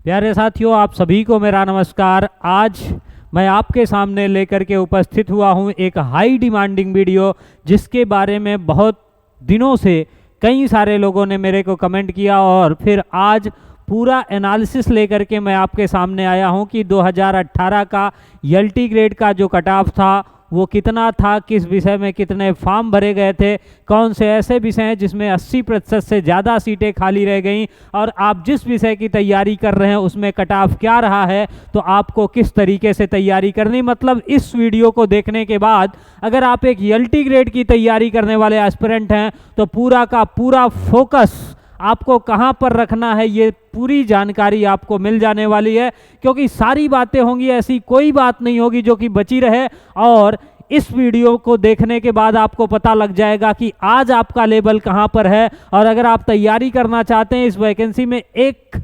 प्यारे साथियों, आप सभी को मेरा नमस्कार। आज मैं आपके सामने लेकर के उपस्थित हुआ हूं एक हाई डिमांडिंग वीडियो, जिसके बारे में बहुत दिनों से कई सारे लोगों ने मेरे को कमेंट किया और फिर आज पूरा एनालिसिस लेकर के मैं आपके सामने आया हूं कि 2018 का एलटी ग्रेड का जो कट ऑफ था वो कितना था, किस विषय में कितने फॉर्म भरे गए थे, कौन से ऐसे विषय हैं जिसमें 80% से ज़्यादा सीटें खाली रह गईं, और आप जिस विषय की तैयारी कर रहे हैं उसमें कट ऑफ क्या रहा है, तो आपको किस तरीके से तैयारी करनी। मतलब इस वीडियो को देखने के बाद अगर आप एक एलटी ग्रेड की तैयारी करने वाले एस्पिरेंट हैं तो पूरा का पूरा फोकस आपको कहां पर रखना है, ये पूरी जानकारी आपको मिल जाने वाली है। क्योंकि सारी बातें होंगी, ऐसी कोई बात नहीं होगी जो कि बची रहे। और इस वीडियो को देखने के बाद आपको पता लग जाएगा कि आज आपका लेवल कहां पर है, और अगर आप तैयारी करना चाहते हैं, इस वैकेंसी में एक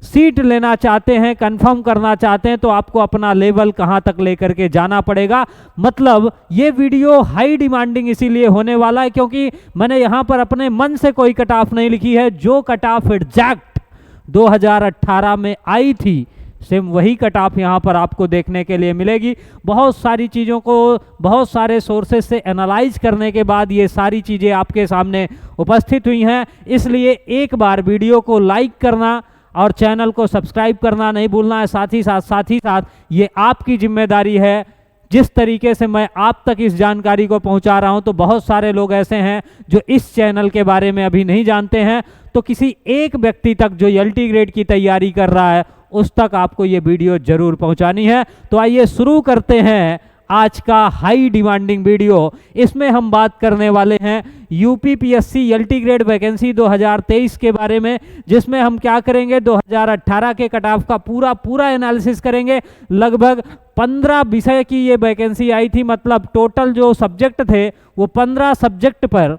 सीट लेना चाहते हैं, कंफर्म करना चाहते हैं, तो आपको अपना लेवल कहां तक लेकर के जाना पड़ेगा। मतलब ये वीडियो हाई डिमांडिंग इसीलिए होने वाला है क्योंकि मैंने यहां पर अपने मन से कोई कट ऑफ नहीं लिखी है। जो कट ऑफ एग्जैक्ट 2018 में आई थी, सेम वही कट ऑफ यहाँ पर आपको देखने के लिए मिलेगी। बहुत सारी चीज़ों को बहुत सारे सोर्सेज से एनालाइज करने के बाद ये सारी चीज़ें आपके सामने उपस्थित हुई हैं। इसलिए एक बार वीडियो को लाइक करना और चैनल को सब्सक्राइब करना नहीं भूलना है। साथ ही साथ ये आपकी जिम्मेदारी है। जिस तरीके से मैं आप तक इस जानकारी को पहुंचा रहा हूं, तो बहुत सारे लोग ऐसे हैं जो इस चैनल के बारे में अभी नहीं जानते हैं। तो किसी एक व्यक्ति तक जो एलटी ग्रेड की तैयारी कर रहा है, उस तक आपको ये वीडियो जरूर पहुंचानी है। तो आइए शुरू करते हैं आज का हाई डिमांडिंग वीडियो। इसमें हम बात करने वाले हैं यूपीपीएससी एलटी ग्रेड वैकेंसी 2023 के बारे में, जिसमें हम क्या करेंगे, 2018 के कट ऑफ का पूरा एनालिसिस करेंगे। लगभग 15 विषय की ये वैकेंसी आई थी। मतलब टोटल जो सब्जेक्ट थे वो 15 सब्जेक्ट पर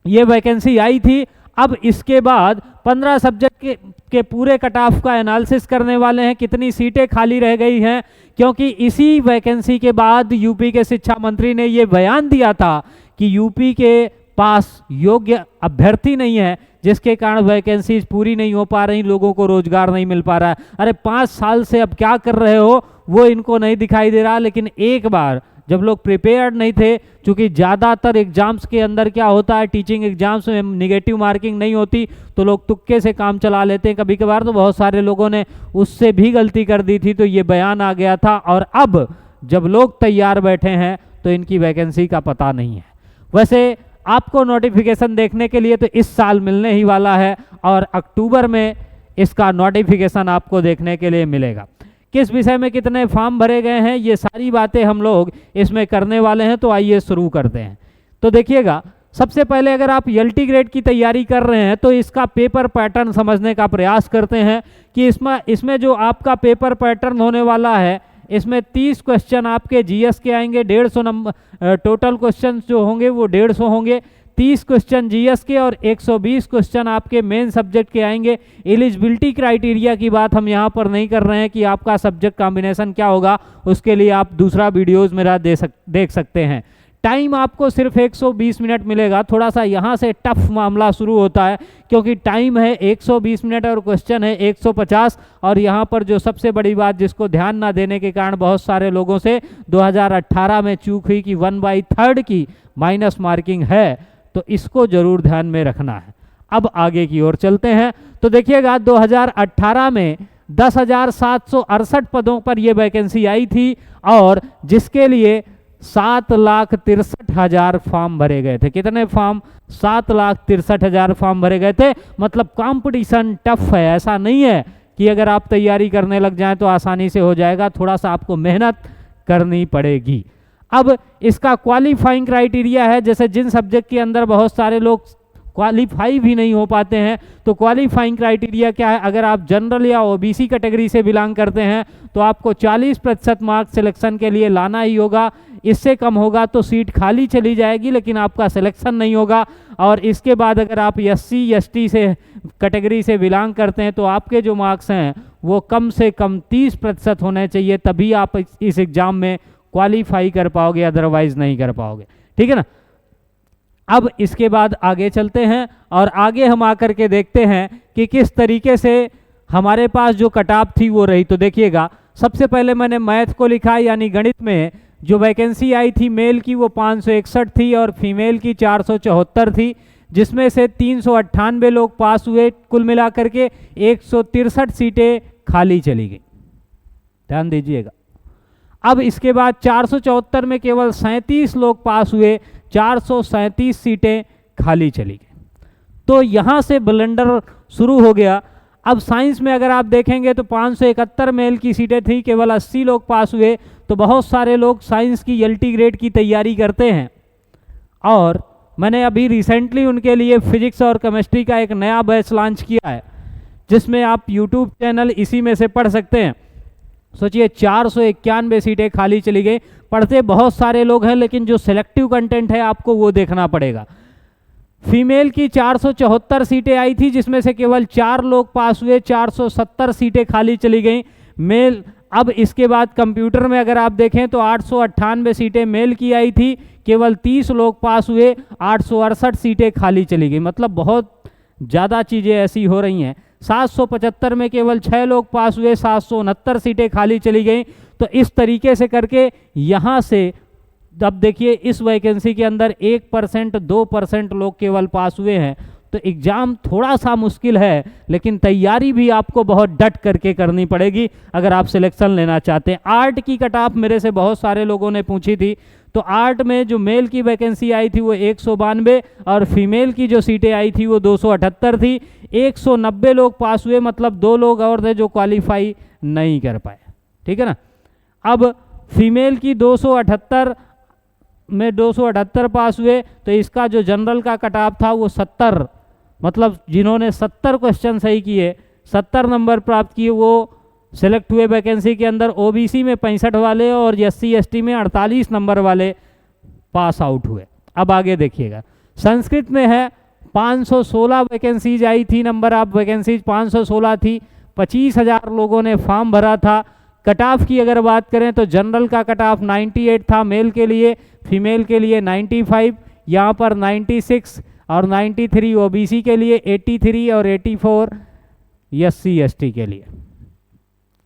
ये वैकेंसी आई थी। अब इसके बाद 15 सब्जेक्ट के पूरे कट ऑफ का एनालिसिस करने वाले हैं, कितनी सीटें खाली रह गई हैं। क्योंकि इसी वैकेंसी के बाद यूपी के शिक्षा मंत्री ने ये बयान दिया था कि यूपी के पास योग्य अभ्यर्थी नहीं है, जिसके कारण वैकेंसीज पूरी नहीं हो पा रही, लोगों को रोजगार नहीं मिल पा रहा है। अरे 5 साल से अब क्या कर रहे हो वो इनको नहीं दिखाई दे रहा। लेकिन एक बार जब लोग प्रिपेयर्ड नहीं थे, क्योंकि ज़्यादातर एग्जाम्स के अंदर क्या होता है, टीचिंग एग्जाम्स में नेगेटिव मार्किंग नहीं होती तो लोग तुक्के से काम चला लेते हैं। कभी कभार तो बहुत सारे लोगों ने उससे भी गलती कर दी थी, तो ये बयान आ गया था। और अब जब लोग तैयार बैठे हैं तो इनकी वैकेंसी का पता नहीं है। वैसे आपको नोटिफिकेशन देखने के लिए तो इस साल मिलने ही वाला है, और अक्टूबर में इसका नोटिफिकेशन आपको देखने के लिए मिलेगा। किस विषय में कितने फॉर्म भरे गए हैं, ये सारी बातें हम लोग इसमें करने वाले हैं। तो आइए शुरू करते हैं। तो देखिएगा, सबसे पहले अगर आप एलटी ग्रेड की तैयारी कर रहे हैं तो इसका पेपर पैटर्न समझने का प्रयास करते हैं कि इसमें जो आपका पेपर पैटर्न होने वाला है, इसमें 30 क्वेश्चन आपके जीएस के आएंगे। 150 नंबर टोटल क्वेश्चन जो होंगे वो 150 होंगे। 30 क्वेश्चन जीएस के और 120 क्वेश्चन आपके मेन सब्जेक्ट के आएंगे। एलिजिबिलिटी क्राइटेरिया की बात हम यहाँ पर नहीं कर रहे हैं कि आपका सब्जेक्ट कॉम्बिनेशन क्या होगा, उसके लिए आप दूसरा वीडियोस मेरा देख सकते हैं। टाइम आपको सिर्फ 120 मिनट मिलेगा। थोड़ा सा यहाँ से टफ मामला शुरू होता है, क्योंकि टाइम है 120 मिनट और क्वेश्चन है 150। और यहाँ पर जो सबसे बड़ी बात जिसको ध्यान ना देने के कारण बहुत सारे लोगों से 2018 में चूक हुई कि 1/3 की माइनस मार्किंग है, तो इसको जरूर ध्यान में रखना है। अब आगे की ओर चलते हैं। तो देखिएगा, 2018 में 10,768 पदों पर यह वैकेंसी आई थी, और जिसके लिए 7,63,000 फॉर्म भरे गए थे। कितने फॉर्म? 7,63,000 फॉर्म भरे गए थे। मतलब कंपटीशन टफ है। ऐसा नहीं है कि अगर आप तैयारी करने लग जाएं तो आसानी से हो जाएगा, थोड़ा सा आपको मेहनत करनी पड़ेगी। अब इसका क्वालिफाइंग क्राइटेरिया है, जैसे जिन सब्जेक्ट के अंदर बहुत सारे लोग क्वालिफाई भी नहीं हो पाते हैं, तो क्वालिफाइंग क्राइटेरिया क्या है, अगर आप जनरल या ओबीसी कैटेगरी से बिलोंग करते हैं तो आपको 40% मार्क सिलेक्शन के लिए लाना ही होगा। इससे कम होगा तो सीट खाली चली जाएगी, लेकिन आपका सिलेक्शन नहीं होगा। और इसके बाद अगर आप एससी एसटी से कैटेगरी से बिलोंग करते हैं तो आपके जो मार्क्स हैं वो कम से कम 30% होने चाहिए, तभी आप इस एग्ज़ाम में क्वालिफाई कर पाओगे, अदरवाइज नहीं कर पाओगे। ठीक है ना। अब इसके बाद आगे चलते हैं और आगे हम आकर के देखते हैं कि किस तरीके से हमारे पास जो कट ऑफ थी वो रही। तो देखिएगा, सबसे पहले मैंने मैथ को लिखा, यानी गणित में जो वैकेंसी आई थी मेल की वो 561 थी और फीमेल की 474 थी, जिसमें से 398 लोग पास हुए, कुल मिलाकर के 163 सीटें खाली चली गई। ध्यान दीजिएगा। अब इसके बाद 474 में केवल 37 लोग पास हुए, 437 सीटें खाली चली गई। तो यहाँ से ब्लंडर शुरू हो गया। अब साइंस में अगर आप देखेंगे तो 571 मेल की सीटें थी, केवल 80 लोग पास हुए। तो बहुत सारे लोग साइंस की एलटी ग्रेड की तैयारी करते हैं, और मैंने अभी रिसेंटली उनके लिए फिजिक्स और केमिस्ट्री का एक नया बैच लॉन्च किया है, जिसमें आप यूट्यूब चैनल इसी में से पढ़ सकते हैं। सोचिए 491 सीटें खाली चली गई। पढ़ते बहुत सारे लोग हैं, लेकिन जो सिलेक्टिव कंटेंट है आपको वो देखना पड़ेगा। फीमेल की 474 सीटें आई थी, जिसमें से केवल 4 लोग पास हुए, 470 सीटें खाली चली गई मेल। अब इसके बाद कंप्यूटर में अगर आप देखें तो 898 सीटें मेल की आई थी, केवल 30 लोग पास हुए, 868 सीटें खाली चली गई। मतलब बहुत ज़्यादा चीज़ें ऐसी हो रही हैं। 775 में केवल 6 लोग पास हुए, 769 सीटें खाली चली गई। तो इस तरीके से करके यहाँ से अब देखिए, इस वैकेंसी के अंदर 1% 2% लोग केवल पास हुए हैं। तो एग्ज़ाम थोड़ा सा मुश्किल है, लेकिन तैयारी भी आपको बहुत डट करके करनी पड़ेगी अगर आप सिलेक्शन लेना चाहते हैं। आर्ट की कट ऑफ मेरे से बहुत सारे लोगों ने पूछी थी। तो आर्ट में जो मेल की वैकेंसी आई थी वो 192 और फीमेल की जो सीटें आई थी वो 278 थी। 190 लोग पास हुए, मतलब 2 लोग और थे जो क्वालिफाई नहीं कर पाए। ठीक है ना। अब फीमेल की 278 में 278 पास हुए, तो इसका जो जनरल का कट ऑफ था वो 70, मतलब जिन्होंने 70 क्वेश्चन सही किए, 70 नंबर प्राप्त किए, वो सेलेक्ट हुए वैकेंसी के अंदर। ओबीसी में 65 वाले और एससी एसटी में 48 नंबर वाले पास आउट हुए। अब आगे देखिएगा, संस्कृत में है 516 वैकेंसीज आई थी, नंबर ऑफ वैकेंसीज 516 थी, 25,000 लोगों ने फॉर्म भरा था। कट ऑफ की अगर बात करें तो जनरल का कट ऑफ 98 था मेल के लिए, फीमेल के लिए 95, यहाँ पर 96 और 93 ओबीसी के लिए, 83 और 84 एससी एसटी के लिए।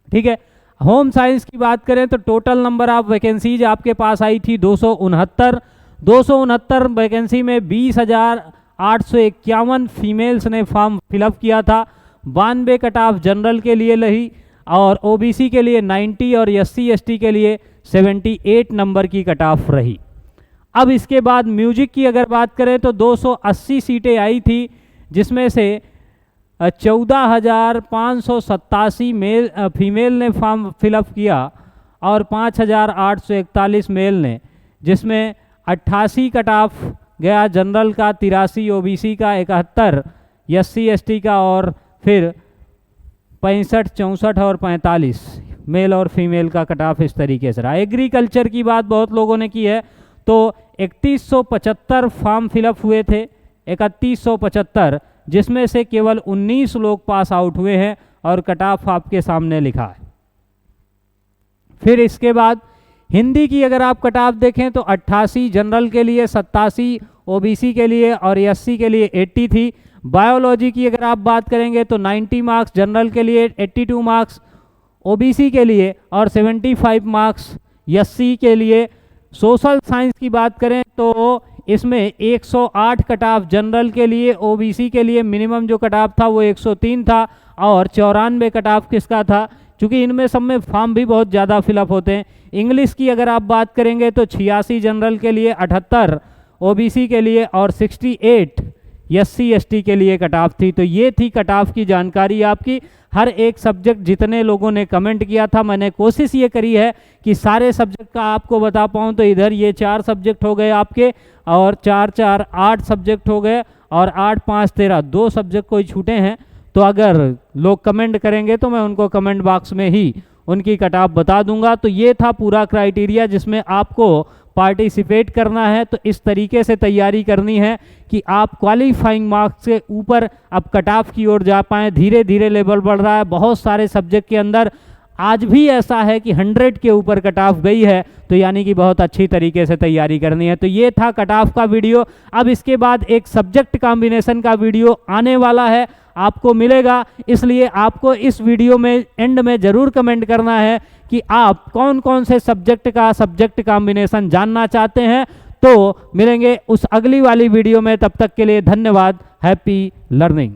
ठीक है। होम साइंस की बात करें तो टोटल नंबर ऑफ वैकेंसीज आपके पास आई थी 269। 269 वैकेंसी में 20,851 फीमेल्स ने फॉर्म फिलअप किया था। 92 कट ऑफ जनरल के लिए रही और ओबीसी के लिए 90 और एससी एसटी के लिए 78 नंबर की कट ऑफ रही। अब इसके बाद म्यूजिक की अगर बात करें तो 280 सीटें आई थी, जिसमें से 14,587 फीमेल ने फॉर्म फिलअप किया और 5,841 मेल ने, जिसमें 88 कट ऑफ गया जनरल का, 83 ओबीसी का, 71 एससी एसटी का और फिर 65, 64 और 45 मेल और फीमेल का कट ऑफ इस तरीके से रहा। एग्रीकल्चर की बात बहुत लोगों ने की है, तो 3175 फॉर्म फिलअप हुए थे, 3175, जिसमें से केवल 19 लोग पास आउट हुए हैं और कट ऑफ आपके सामने लिखा है। फिर इसके बाद हिंदी की अगर आप कट ऑफ देखें तो 88 जनरल के लिए, 87 ओबीसी के लिए और एससी के लिए 80 थी। बायोलॉजी की अगर आप बात करेंगे तो 90 मार्क्स जनरल के लिए, 82 मार्क्स ओबीसी के लिए और 75 मार्क्स एससी के लिए। सोशल साइंस की बात करें तो इसमें 108 कट ऑफ जनरल के लिए, ओबीसी के लिए मिनिमम जो कट ऑफ था वो 103 था और 94 कट ऑफ किसका था, क्योंकि इनमें सब में फॉर्म भी बहुत ज़्यादा फिलअप होते हैं। इंग्लिश की अगर आप बात करेंगे तो 86 जनरल के लिए, 78 ओबीसी के लिए और 68 एससी एसटी के लिए कट ऑफ थी। तो ये थी कट ऑफ की जानकारी आपकी। हर एक सब्जेक्ट जितने लोगों ने कमेंट किया था, मैंने कोशिश ये करी है कि सारे सब्जेक्ट का आपको बता पाऊँ। तो इधर ये 4 सब्जेक्ट हो गए आपके और 4 4 8 सब्जेक्ट हो गए और 8 5 13 2 सब्जेक्ट कोई छूटे हैं। तो अगर लोग कमेंट करेंगे तो मैं उनको कमेंट बॉक्स में ही उनकी कट ऑफ बता दूंगा। तो ये था पूरा क्राइटेरिया जिसमें आपको पार्टिसिपेट करना है। तो इस तरीके से तैयारी करनी है कि आप क्वालिफाइंग मार्क्स से ऊपर अब कट ऑफ की ओर जा पाएँ। धीरे धीरे लेवल बढ़ रहा है, बहुत सारे सब्जेक्ट के अंदर आज भी ऐसा है कि 100 के ऊपर कट ऑफ गई है, तो यानी कि बहुत अच्छी तरीके से तैयारी करनी है। तो ये था कट ऑफ का वीडियो। अब इसके बाद एक सब्जेक्ट कॉम्बिनेशन का वीडियो आने वाला है, आपको मिलेगा, इसलिए आपको इस वीडियो में एंड में ज़रूर कमेंट करना है कि आप कौन कौन से सब्जेक्ट कॉम्बिनेशन जानना चाहते हैं। तो मिलेंगे उस अगली वाली वीडियो में, तब तक के लिए धन्यवाद। Happy learning.